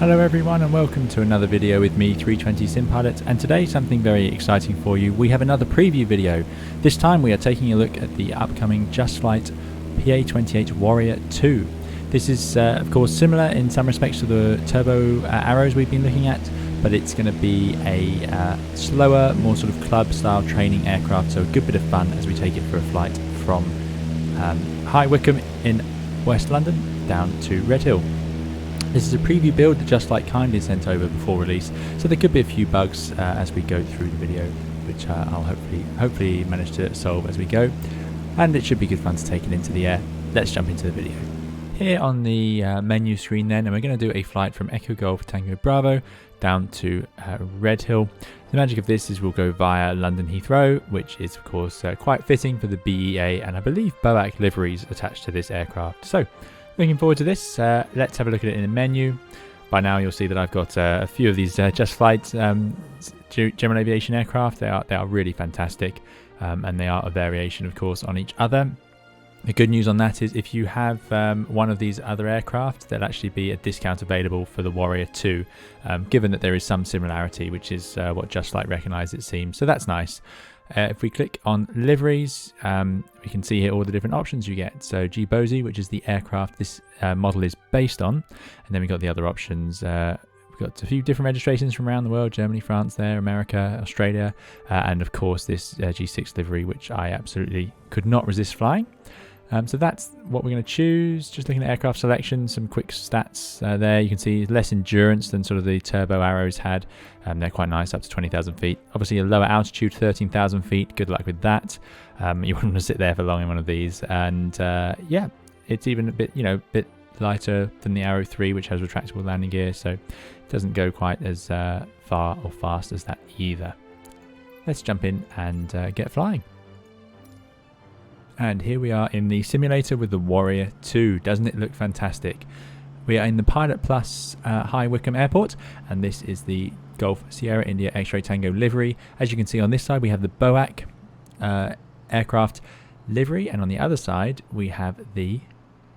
Hello everyone and welcome to another video with me, 320 Sim Pilot, and today something very exciting for you. We have another preview video. This time we are taking a look at the upcoming JustFlight PA28 Warrior II. This is of course similar in some respects to the turbo arrows we've been looking at, but it's going to be a slower, more sort of club style training aircraft, so a good bit of fun as we take it for a flight from High Wycombe in West London down to Redhill. This is a preview build that JustFlight kindly sent over before release, so there could be a few bugs as we go through the video, which I'll hopefully manage to solve as we go, and it should be good fun to take it into the air. Let's jump into the video. Here on the menu screen then, and we're going to do a flight from Echo Golf Tango Bravo down to Redhill. The magic of this is we'll go via London Heathrow, which is of course quite fitting for the BEA and I believe BOAC liveries attached to this aircraft. So looking forward to this. Let's have a look at it in the menu. By now you'll see that I've got a few of these JustFlight general aviation aircraft. They are really fantastic, and they are a variation of course on each other. The good news on that is if you have one of these other aircraft, there'll actually be a discount available for the Warrior II, given that there is some similarity, which is what JustFlight recognise it seems, so that's nice. If we click on liveries, we can see here all the different options you get. So G-Bosie, which is the aircraft this model is based on, and then we've got the other options. We've got a few different registrations from around the world: Germany, France, America, Australia, and of course this G6 livery, which I absolutely could not resist flying. So that's what we're going to choose. Just looking at aircraft selection, some quick stats there. You can see less endurance than sort of the turbo arrows had. They're quite nice, up to 20,000 feet. Obviously a lower altitude, 13,000 feet. Good luck with that. You wouldn't want to sit there for long in one of these. And yeah, it's even a bit lighter than the Arrow 3, which has retractable landing gear. So it doesn't go quite as far or fast as that either. Let's jump in and get flying. And here we are in the simulator with the Warrior II. Doesn't it look fantastic? We are in the Pilot Plus High Wycombe Airport, and this is the Golf Sierra India X-Ray Tango livery. As you can see on this side we have the BOAC aircraft livery, and on the other side we have the,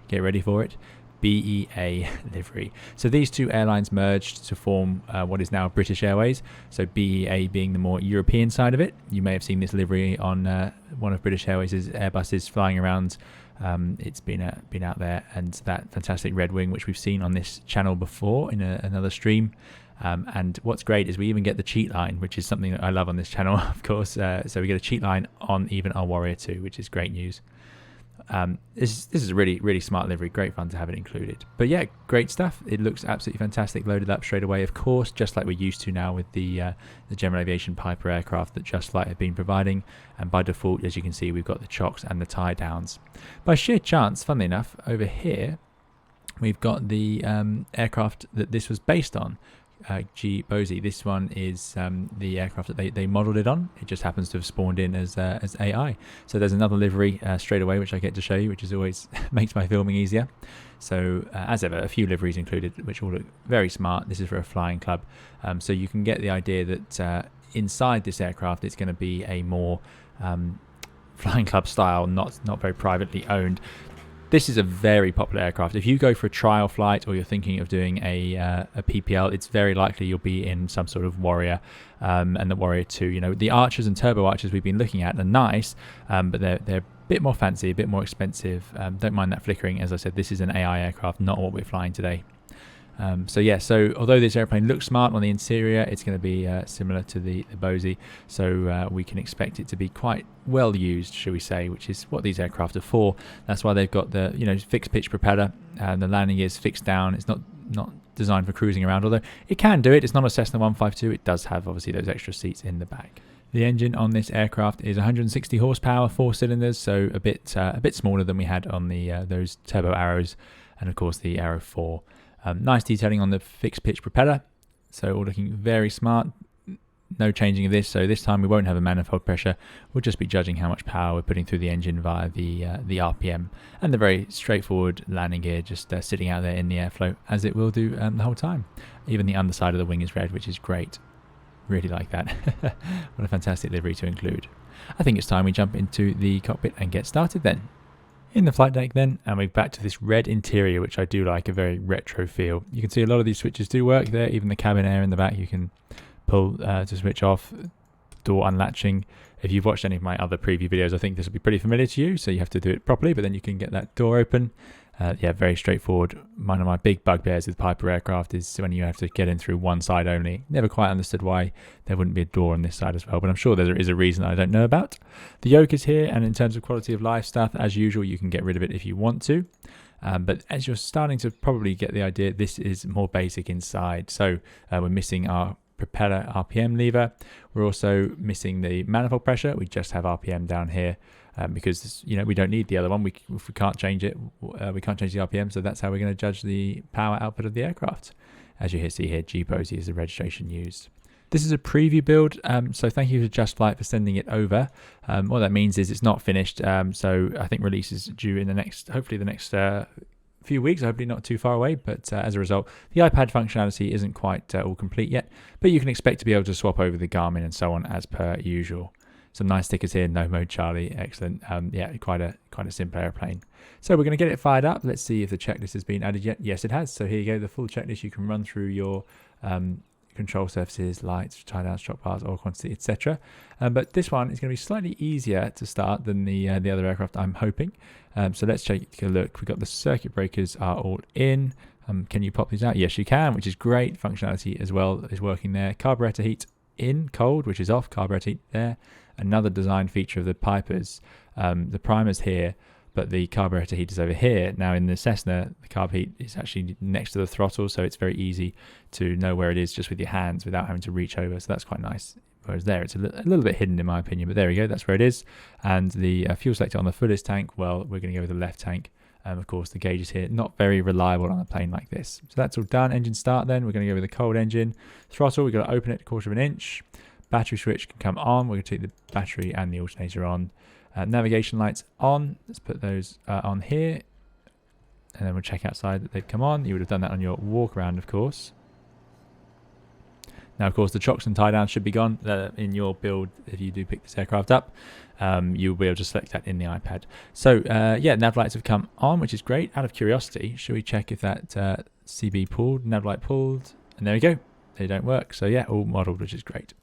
get ready for it, BEA livery. So these two airlines merged to form what is now British Airways, so BEA being the more European side of it. You may have seen this livery on one of British Airways' Airbuses flying around. It's been out there, and that fantastic red wing which we've seen on this channel before in another stream. And what's great is we even get the cheat line, which is something that I love on this channel of course. So we get a cheat line on even our Warrior II, which is great news. This is a really smart livery, great fun to have it included. But yeah, great stuff. It looks absolutely fantastic, loaded up straight away of course, just like we're used to now with the general aviation Piper aircraft that JustFlight have been providing, and by default as you can see we've got the chocks and the tie downs. By sheer chance, funnily enough, over here we've got the aircraft that this was based on, G-Bosie. This one is the aircraft that they modelled it on. It just happens to have spawned in as AI. So there's another livery straight away which I get to show you, which is always makes my filming easier. So as ever, a few liveries included which all look very smart. This is for a flying club, so you can get the idea that inside this aircraft it's going to be a more flying club style, not very privately owned. This is a very popular aircraft. If you go for a trial flight or you're thinking of doing a PPL, it's very likely you'll be in some sort of Warrior, and the Warrior II. You know, the Archers and Turbo Archers we've been looking at are nice, but they're a bit more fancy, a bit more expensive. Don't mind that flickering. As I said, this is an AI aircraft, not what we're flying today. So yeah, so although this airplane looks smart on the interior, it's going to be similar to the Bosie, so we can expect it to be quite well used, shall we say, which is what these aircraft are for. That's why they've got the fixed pitch propeller, and the landing gear is fixed down. It's not designed for cruising around, although it can do it. It's not a Cessna 152. It does have obviously those extra seats in the back. The engine on this aircraft is 160 horsepower, 4 cylinders, so a bit smaller than we had on the those turbo arrows, and of course the Arrow 4. Nice detailing on the fixed pitch propeller, so all looking very smart. No changing of this, so this time we won't have a manifold pressure. We'll just be judging how much power we're putting through the engine via the RPM, and the very straightforward landing gear just sitting out there in the airflow as it will do the whole time. Even the underside of the wing is red, which is great. Really like that. What a fantastic livery to include. I think it's time we jump into the cockpit and get started then. In the flight deck then, and we're back to this red interior, which I do like, a very retro feel. You can see a lot of these switches do work there, even the cabin air in the back you can pull to switch off, door unlatching. If you've watched any of my other preview videos, I think this will be pretty familiar to you, so you have to do it properly, but then you can get that door open. Yeah, very straightforward. One of my big bugbears with Piper aircraft is when you have to get in through one side only. Never quite understood why there wouldn't be a door on this side as well, but I'm sure there is a reason I don't know about. The yoke is here, and in terms of quality of life stuff, as usual, you can get rid of it if you want to. But as you're starting to probably get the idea, this is more basic inside. So we're missing our propeller RPM lever. We're also missing the manifold pressure. We just have RPM down here. Because we don't need the other one. If we can't change it, we can't change the RPM. So that's how we're going to judge the power output of the aircraft. As you see here, GPOSI is the registration used. This is a preview build, so thank you to JustFlight for sending it over. What that means is it's not finished. So I think release is due in hopefully the next few weeks. Hopefully not too far away. But as a result, the iPad functionality isn't quite all complete yet. But you can expect to be able to swap over the Garmin and so on as per usual. Some nice stickers here, no mode Charlie, excellent. Yeah, quite a simple airplane. So we're going to get it fired up. Let's see if the checklist has been added yet. Yes, it has. So here you go, the full checklist. You can run through your control surfaces, lights, tie down, shock bars, oil quantity, etc. But this one is going to be slightly easier to start than the other aircraft, I'm hoping. So let's take a look. We've got the circuit breakers are all in. Can you pop these out? Yes, you can, which is great. Functionality as well is working there. Carburetor heat in, cold, which is off. Carburetor heat there. Another design feature of the Pipers, the primer's here, but the carburetor heat is over here. Now in the Cessna, the carb heat is actually next to the throttle, so it's very easy to know where it is just with your hands without having to reach over, so that's quite nice. Whereas there, it's a little bit hidden in my opinion, but there we go, that's where it is. And the fuel selector on the fullest tank, well, we're going to go with the left tank. Of course, the gauge is here, not very reliable on a plane like this. So that's all done. Engine start then, we're going to go with the cold engine. Throttle, we've got to open it 1/4 of an inch. Battery switch can come on. We're going to take the battery and the alternator on. Navigation lights on. Let's put those on here. And then we'll check outside that they've come on. You would have done that on your walk around, of course. Now, of course, the chocks and tie downs should be gone in your build. If you do pick this aircraft up, you'll be able to select that in the iPad. So, yeah, nav lights have come on, which is great. Out of curiosity, should we check if that CB pulled, nav light pulled? And there we go. They don't work. So, yeah, all modelled, which is great.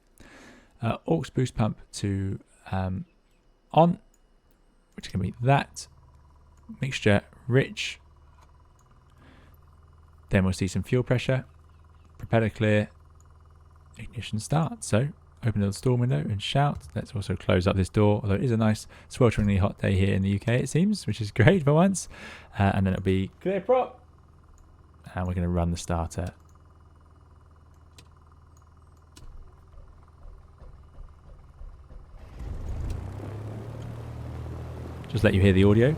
Aux boost pump to on, which is going to be that. Mixture rich. Then we'll see some fuel pressure. Propeller clear. Ignition start. So open the storm window and shout. Let's also close up this door, although it is a nice swelteringly hot day here in the UK, it seems, which is great for once. And then it'll be clear prop. And we're going to run the starter. Just let you hear the audio.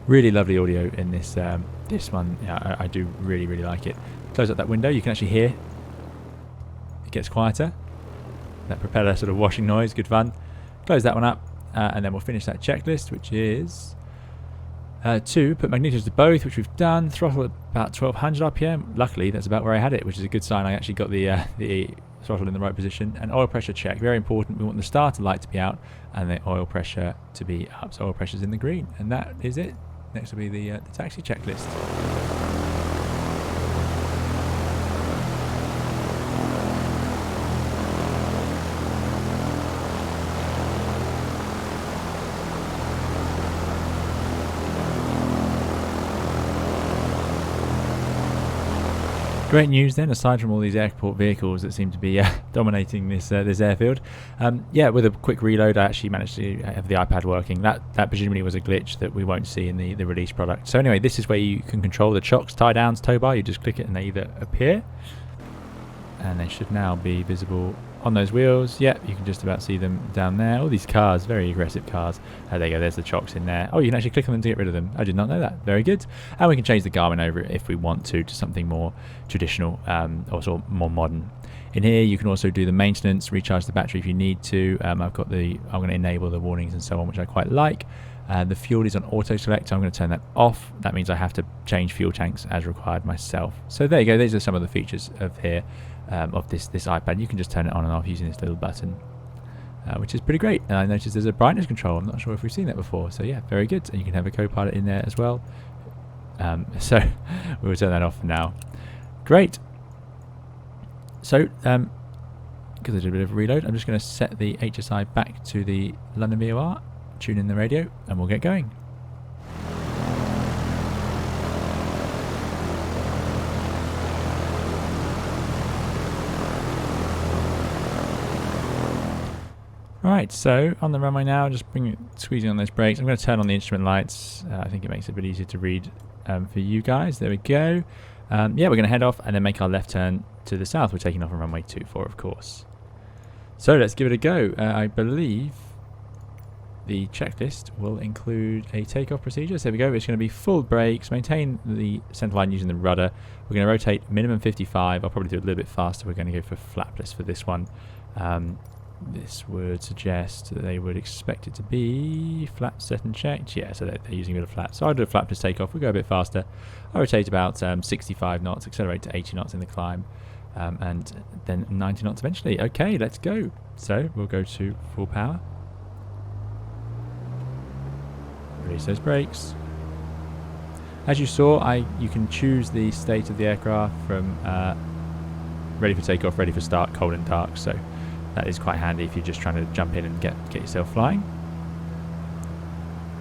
Really lovely audio in this this one. Yeah, I do really like it. Close up that window, you can actually hear it gets quieter. That propeller sort of washing noise, good fun. Close that one up. And then we'll finish that checklist, which is 2, put magnetometers to both, which we've done. Throttle at about 1200 RPM. Luckily, that's about where I had it, which is a good sign. I actually got the throttle in the right position. And oil pressure check, very important. We want the starter light to be out and the oil pressure to be up. So oil pressure's in the green, and that is it. Next will be the taxi checklist. Great news then, aside from all these airport vehicles that seem to be dominating this airfield. Yeah, with a quick reload, I actually managed to have the iPad working. That presumably was a glitch that we won't see in the release product. So anyway, this is where you can control the chocks, tie downs, tow bar. You just click it and they either appear, and they should now be visible on those wheels. Yep, you can just about see them down there. All these cars, very aggressive cars. There you go, there's the chocks in there. Oh, you can actually click on them to get rid of them. I did not know that. Very good. And we can change the Garmin over if we want to something more traditional, or sort of more modern. In here, you can also do the maintenance, recharge the battery if you need to. I'm going to enable the warnings and so on, which I quite like. The fuel is on auto select, so I'm going to turn that off. That means I have to change fuel tanks as required myself. So there you go. These are some of the features of here of this iPad. You can just turn it on and off using this little button, which is pretty great. And I noticed there's a brightness control. I'm not sure if we've seen that before. So yeah, very good. And you can have a co-pilot in there as well. So we'll turn that off for now. Great. So because I did a bit of a reload, I'm just going to set the HSI back to the London VOR, tune in the radio, and we'll get going. Right, so on the runway now, just squeezing on those brakes. I'm going to turn on the instrument lights. I think it makes it a bit easier to read for you guys. There we go. Yeah, we're going to head off and then make our left turn to the south. We're taking off on runway 24, of course. So let's give it a go. I believe the checklist will include a takeoff procedure. So there we go. It's going to be full brakes, maintain the centre line using the rudder. We're going to rotate minimum 55. I'll probably do it a little bit faster. We're going to go for flapless for this one. This would suggest that they would expect it to be flap set and checked. Yeah, so they're using a bit of flap. So I'll do a flapless takeoff. We'll go a bit faster. I'll rotate about 65 knots, accelerate to 80 knots in the climb, and then 90 knots eventually. Okay, let's go. So we'll go to full power. Release those brakes. As you saw, you can choose the state of the aircraft from ready for takeoff, ready for start, cold and dark. So that is quite handy if you're just trying to jump in and get yourself flying.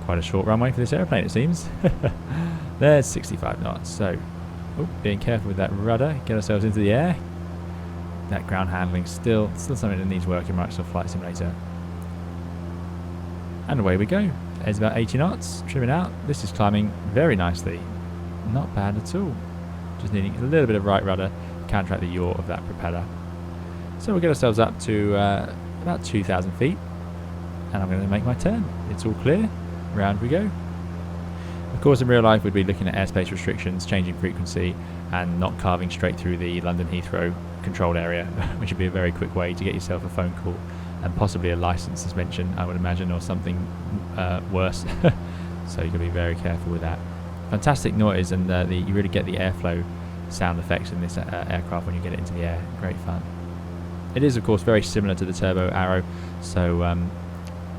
Quite a short runway for this airplane, it seems. There's 65 knots. So, being careful with that rudder, get ourselves into the air. That ground handling still something that needs work in Microsoft Flight Simulator. And away we go. There's about 80 knots, trimming out. This is climbing very nicely. Not bad at all. Just needing a little bit of right rudder to counteract the yaw of that propeller. So we'll get ourselves up to about 2,000 feet, and I'm going to make my turn. It's all clear. Round we go. Of course, in real life, we'd be looking at airspace restrictions, changing frequency, and not carving straight through the London Heathrow controlled area, which would be a very quick way to get yourself a phone call and possibly a license suspension, I would imagine, or something worse. So you've got to be very careful with that. Fantastic noise, and you really get the airflow sound effects in this aircraft when you get it into the air. Great fun. It is, of course, very similar to the Turbo Arrow, so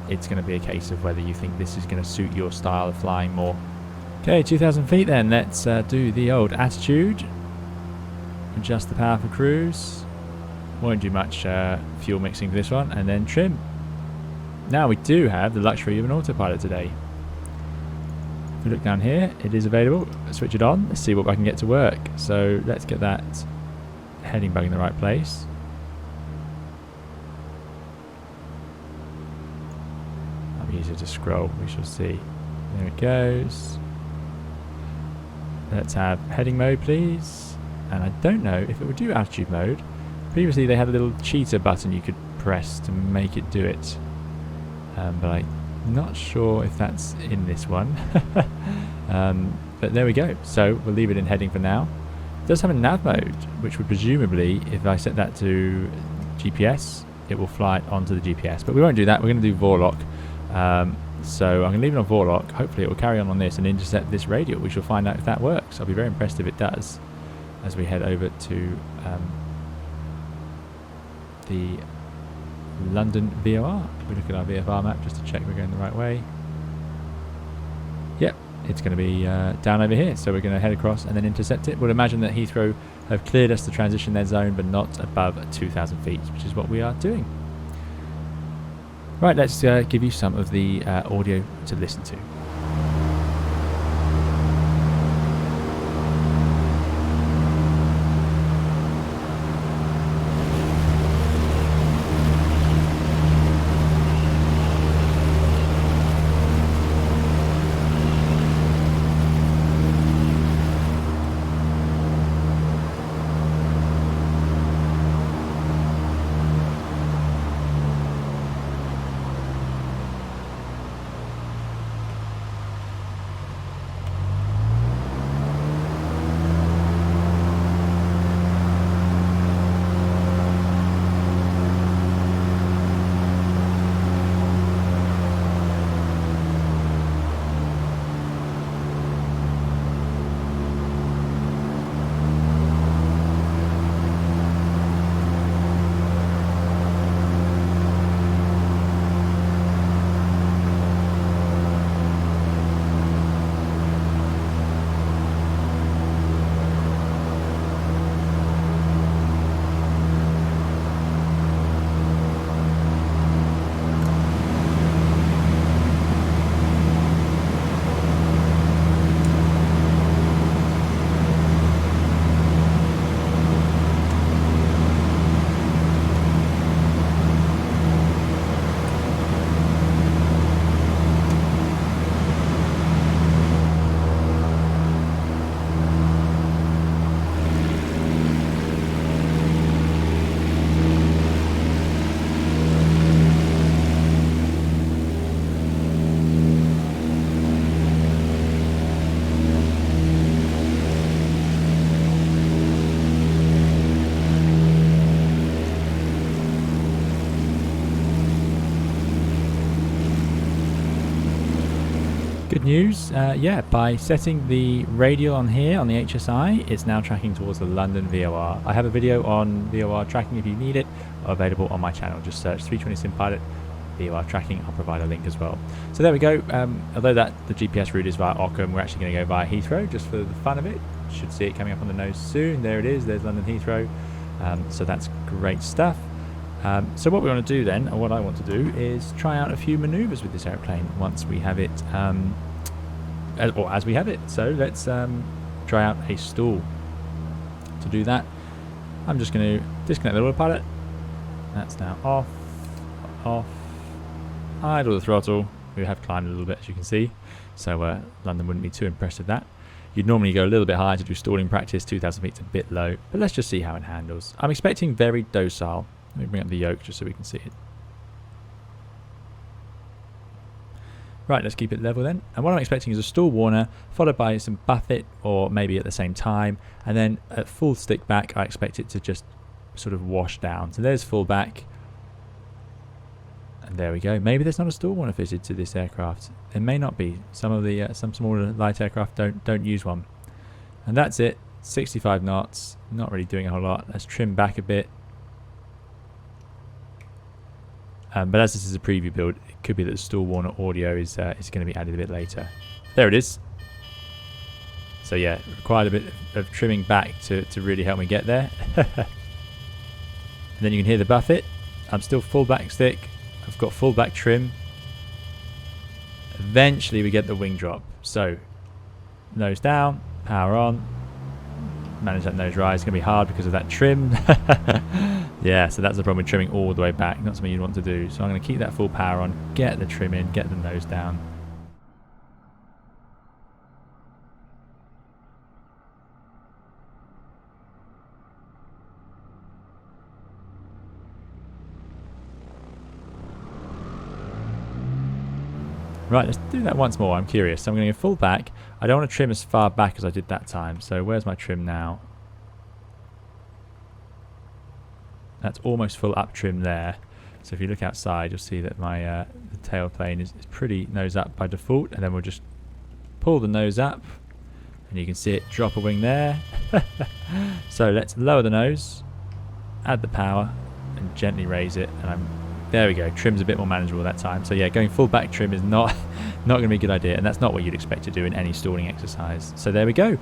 it's going to be a case of whether you think this is going to suit your style of flying more. Okay, 2,000 feet then. Let's do the old attitude. Adjust the power for cruise. Won't do much fuel mixing for this one, and then trim. Now we do have the luxury of an autopilot today. If we look down here, it is available. Switch it on. Let's see what I can get to work. So let's get that heading bug in the right place. Easier to scroll, we shall see. There it goes. Let's have heading mode, please. And I don't know if it would do attitude mode. Previously they had a little cheater button you could press to make it do it, but I'm not sure if that's in this one. But there we go. So we'll leave it in heading for now. It does have a nav mode, which would presumably, if I set that to GPS, it will fly it onto the GPS, but we won't do that. We're going to do Vorlock. So I'm going to leave it on Vorlock. Hopefully it will carry on this and intercept this radio. We shall find out if that works. I'll be very impressed if it does, as we head over to the London VOR. We look at our VFR map just to check we're going the right way. Yep, it's going to be down over here, so we're going to head across and then intercept it. We'll imagine that Heathrow have cleared us to transition their zone, but not above 2,000 feet, which is what we are doing. Right, let's give you some of the audio to listen to. good news. Yeah, by setting the radial on here on the HSI, it's now tracking towards the London VOR. I have a video on VOR tracking if you need it, available on my channel. Just search 320 Sim Pilot VOR tracking. I'll provide a link as well. So there we go. Although the GPS route is via Ockham, we're actually going to go via Heathrow just for the fun of it. Should see it coming up on the nose soon. There it is. There's London Heathrow. So that's great stuff. So what we want to do then, or what I want to do, is try out a few manoeuvres with this airplane once we have it, as we have it. So let's try out a stall. To do that, I'm just going to disconnect the autopilot. That's now off, idle the throttle. We have climbed a little bit, as you can see, so London wouldn't be too impressed with that. You'd normally go a little bit higher to do stalling practice. 2,000 feet's a bit low, but let's just see how it handles. I'm expecting very docile. Let me bring up the yoke just so we can see it. Right, let's keep it level then. And what I'm expecting is a stall warner, followed by some buffet, or maybe at the same time. And then at full stick back, I expect it to just sort of wash down. So there's full back. And there we go. Maybe there's not a stall warner fitted to this aircraft. There may not be. Some of the some smaller light aircraft don't use one. And that's it. 65 knots. Not really doing a whole lot. Let's trim back a bit. But as this is a preview build, it could be that the stall warner audio is going to be added a bit later. There it is. So yeah, required a bit of trimming back to really help me get there. And then you can hear the buffet. I'm still full back stick. I've got full back trim. Eventually we get the wing drop. So nose down, power on. Manage that nose rise. It's going to be hard because of that trim. Yeah, so that's the problem with trimming all the way back. Not something you'd want to do. So I'm going to keep that full power on, get the trim in, get the nose down. Right, let's do that once more. I'm curious. So I'm going to go full back. I don't want to trim as far back as I did that time. So where's my trim now? That's almost full up trim there. So if you look outside, you'll see that my the tail plane is pretty nose up by default. And then we'll just pull the nose up. And you can see it drop a wing there. So let's lower the nose, add the power, and gently raise it. And there we go. Trim's a bit more manageable that time. So yeah, going full back trim is not going to be a good idea. And that's not what you'd expect to do in any stalling exercise. So there we go.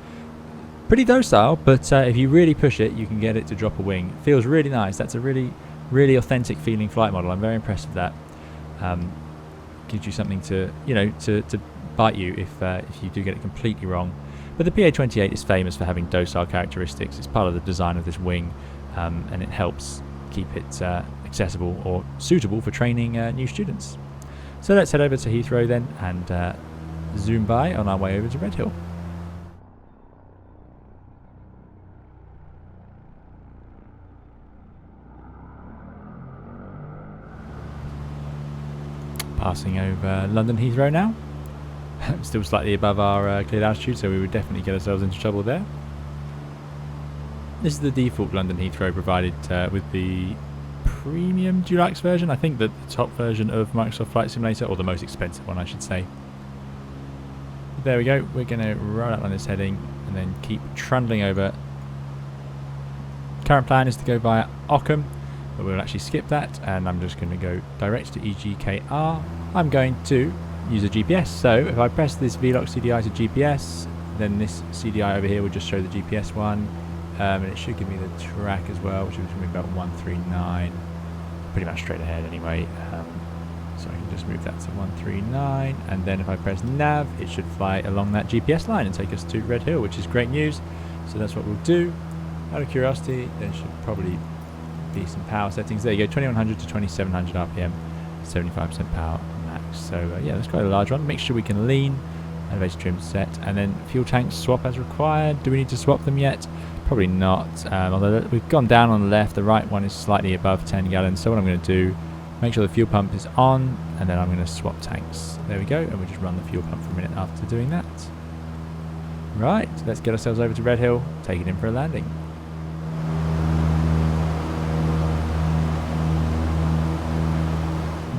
Pretty docile, but if you really push it, you can get it to drop a wing. Feels really nice. That's a really, really authentic feeling flight model. I'm very impressed with that. Gives you something to, to bite you if you do get it completely wrong. But the PA28 is famous for having docile characteristics. It's part of the design of this wing, and it helps keep it accessible or suitable for training new students. So let's head over to Heathrow then and zoom by on our way over to Redhill. Passing over London Heathrow now. Still slightly above our cleared altitude, so we would definitely get ourselves into trouble there. This is the default London Heathrow provided with the premium deluxe version. I think the top version of Microsoft Flight Simulator, or the most expensive one I should say. There we go. We're going to roll up on this heading and then keep trundling over. Current plan is to go via Ockham, but we'll actually skip that, and I'm just going to go direct to EGKR. I'm going to use a GPS, so if I press this VLOC CDI to GPS, then this CDI over here will just show the GPS one, and it should give me the track as well, which is going to be about 139, pretty much straight ahead anyway. So I can just move that to 139, and then if I press nav, it should fly along that GPS line and take us to Redhill, which is great news. So that's what we'll do. Out of curiosity, there should probably be some power settings. There you go, 2100 to 2700 RPM, 75% power max. So yeah, that's quite a large one. Make sure we can lean, elevator trim set, and then fuel tanks swap as required. Do we need to swap them yet? Probably not. Although we've gone down on the left, the right one is slightly above 10 gallons. So what I'm going to do, make sure the fuel pump is on, and then I'm going to swap tanks. There we go, and we'll just run the fuel pump for a minute after doing that. Right, let's get ourselves over to Redhill, take it in for a landing.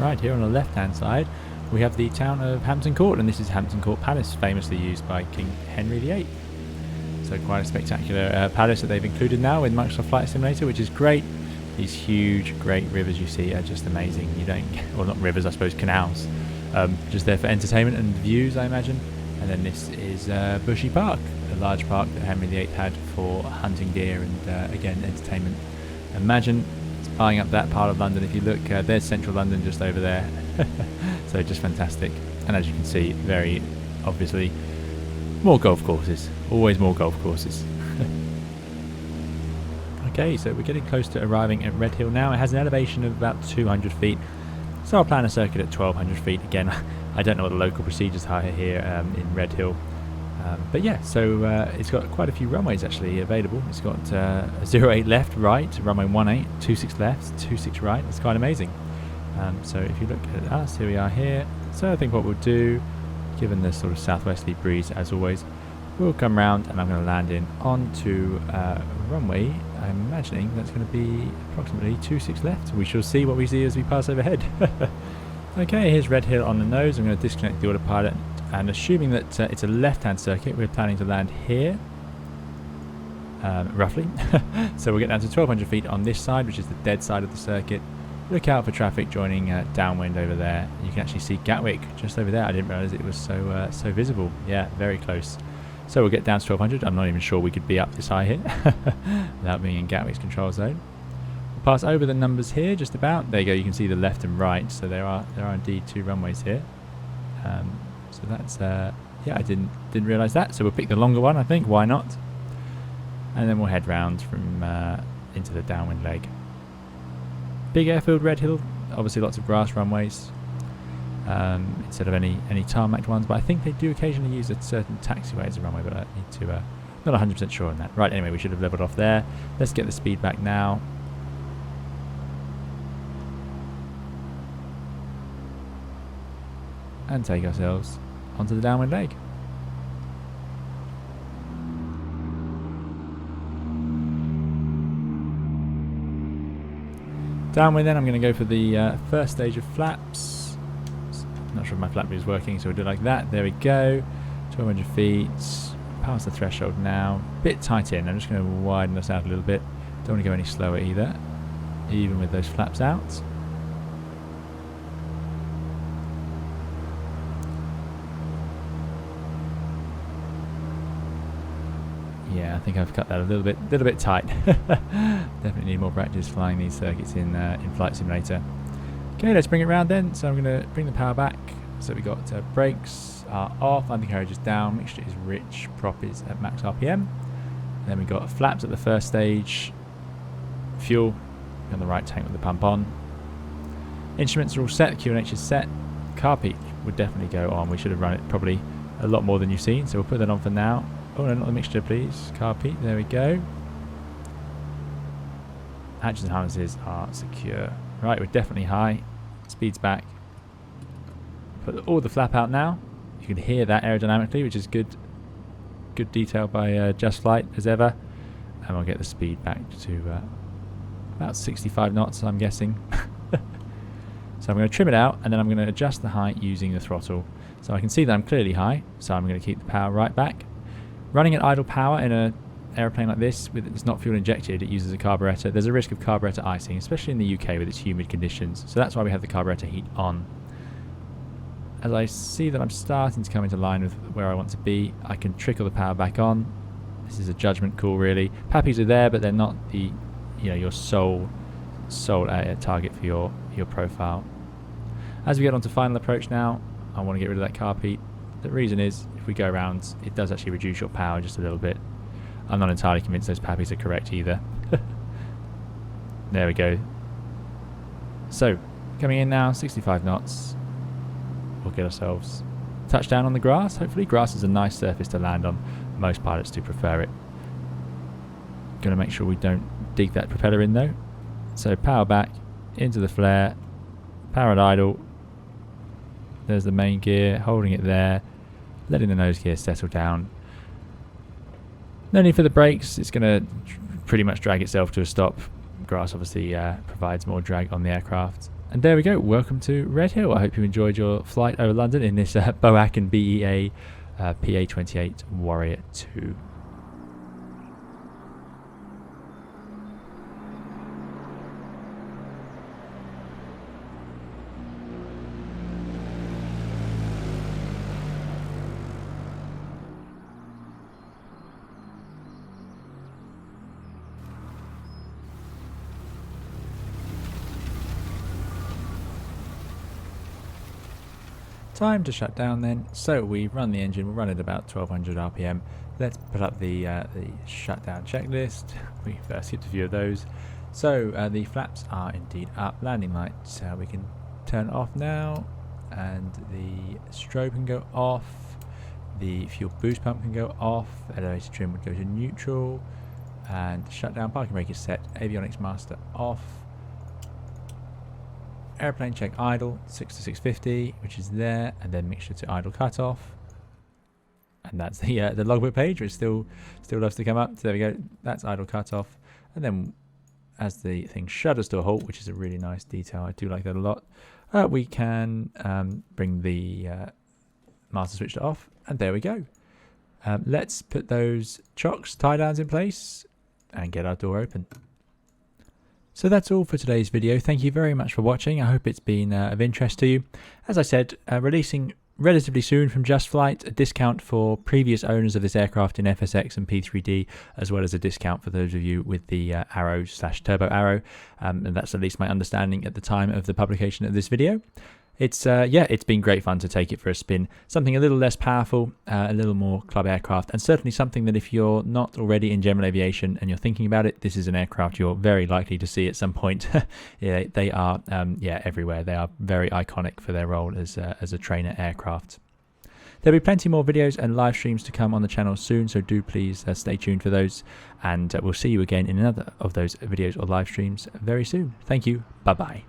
Right, here on the left hand side we have the town of Hampton Court, and this is Hampton Court Palace, famously used by King Henry VIII. So quite a spectacular palace that they've included now with Microsoft Flight Simulator, which is great. These huge, great rivers you see are just amazing. You don't, well, not rivers, I suppose, canals. Just there for entertainment and views, I imagine. And then this is Bushy Park, a large park that Henry VIII had for hunting deer and, again, entertainment. Imagine spying up that part of London. If you look, there's central London just over there. So just fantastic. And as you can see, very obviously, more golf courses. Always more golf courses. Okay, so we're getting close to arriving at Redhill now. It has an elevation of about 200 feet. So I'll plan a circuit at 1200 feet. Again, I don't know what the local procedures are here in Redhill. But yeah, so it's got quite a few runways actually available. It's got a 08 left, right, runway 18, 26 left, 26 right. It's quite amazing. So if you look at us, here we are here. So I think what we'll do, given the sort of southwesterly breeze as always, we'll come round and I'm going to land in onto runway. I'm imagining that's going to be approximately 26 left. We shall see what we see as we pass overhead. Okay, here's Redhill on the nose. I'm going to disconnect the autopilot, and assuming that it's a left-hand circuit, we're planning to land here, roughly. So we'll get down to 1200 feet on this side, which is the dead side of the circuit. Look out for traffic joining downwind over there. You can actually see Gatwick just over there. I didn't realise it was so visible. Yeah, very close. So we'll get down to 1200. I'm not even sure we could be up this high here without being in Gatwick's control zone. We'll pass over the numbers here just about. There you go, you can see the left and right. So there are indeed two runways here. So that's, yeah, I didn't realise that. So we'll pick the longer one, I think. Why not? And then we'll head round from into the downwind leg. Big airfield, Redhill. Obviously lots of grass runways. Instead of any tarmac ones, but I think they do occasionally use a certain taxiway as a runway, but I need to not 100% sure on that. Right, anyway, we should have leveled off there. Let's get the speed back now. And take ourselves onto the downwind leg. Downwind then, I'm going to go for the first stage of flaps. Not sure if my flap is working, so we'll do it like that. There we go. 1200 feet. Past the threshold now. Bit tight in. I'm just going to widen this out a little bit. Don't want to go any slower either, even with those flaps out. Yeah, I think I've cut that a little bit tight. Definitely need more practice flying these circuits in Flight Simulator. Okay, let's bring it round then. So I'm going to bring the power back. So we got brakes are off, undercarriage is down, mixture is rich, prop is at max RPM. Then we got flaps at the first stage, fuel on the right tank with the pump on. Instruments are all set, QNH is set. Car peak would definitely go on. We should have run it probably a lot more than you've seen, so we'll put that on for now. Oh no, not the mixture please. Car peak, there we go. Hatches and harnesses are secure. Right, we're definitely high. Speed's back. Put all the flap out now. You can hear that aerodynamically, which is good. Good detail by JustFlight as ever. And we'll get the speed back to about 65 knots, I'm guessing. So I'm going to trim it out, and then I'm going to adjust the height using the throttle. So I can see that I'm clearly high, so I'm going to keep the power right back. Running at idle power in an aeroplane like this, with it's not fuel injected, it uses a carburetor. There's a risk of carburetor icing, especially in the UK with its humid conditions. So that's why we have the carburetor heat on. As I see that I'm starting to come into line with where I want to be, I can trickle the power back on. This is a judgment call, really. Pappies are there, but they're not the, your sole target for your profile. As we get onto final approach now, I want to get rid of that carb heat. The reason is, if we go around, it does actually reduce your power just a little bit. I'm not entirely convinced those pappies are correct either. There we go. So, coming in now, 65 knots. We'll get ourselves touchdown on the grass. Hopefully, grass is a nice surface to land on. Most pilots do prefer it. Going to make sure we don't dig that propeller in though. So power back, into the flare, power at idle. There's the main gear, holding it there, letting the nose gear settle down. No need for the brakes, it's going to pretty much drag itself to a stop. Grass obviously provides more drag on the aircraft. And there we go. Welcome to Red Hill. I hope you enjoyed your flight over London in this BOAC and BEA PA28 Warrior II. Time to shut down then. So we run the engine, we'll run at about 1200 RPM. Let's put up the shutdown checklist. We first skipped a few of those. So the flaps are indeed up. Landing lights we can turn off now, and the strobe can go off. The fuel boost pump can go off. Elevator trim would go to neutral, and shutdown parking brake is set. Avionics master off. Airplane check idle 6 to 650, which is there, and then mixture to idle cutoff, and that's the logbook page, which still loves to come up. So there we go. That's idle cutoff, and then as the thing shudders to a halt, which is a really nice detail. I do like that a lot. We can bring the master switch to off, and there we go. Let's put those chocks tie downs in place and get our door open. So that's all for today's video. Thank you very much for watching. I hope it's been of interest to you. As I said, releasing relatively soon from JustFlight, a discount for previous owners of this aircraft in FSX and P3D, as well as a discount for those of you with the Arrow/Turbo Arrow. And that's at least my understanding at the time of the publication of this video. It's it's been great fun to take it for a spin. Something a little less powerful, a little more club aircraft, and certainly something that if you're not already in general aviation and you're thinking about it, this is an aircraft you're very likely to see at some point. Yeah, they are everywhere. They are very iconic for their role as a trainer aircraft. There'll be plenty more videos and live streams to come on the channel soon, so do please stay tuned for those, and we'll see you again in another of those videos or live streams very soon. Thank you. Bye bye.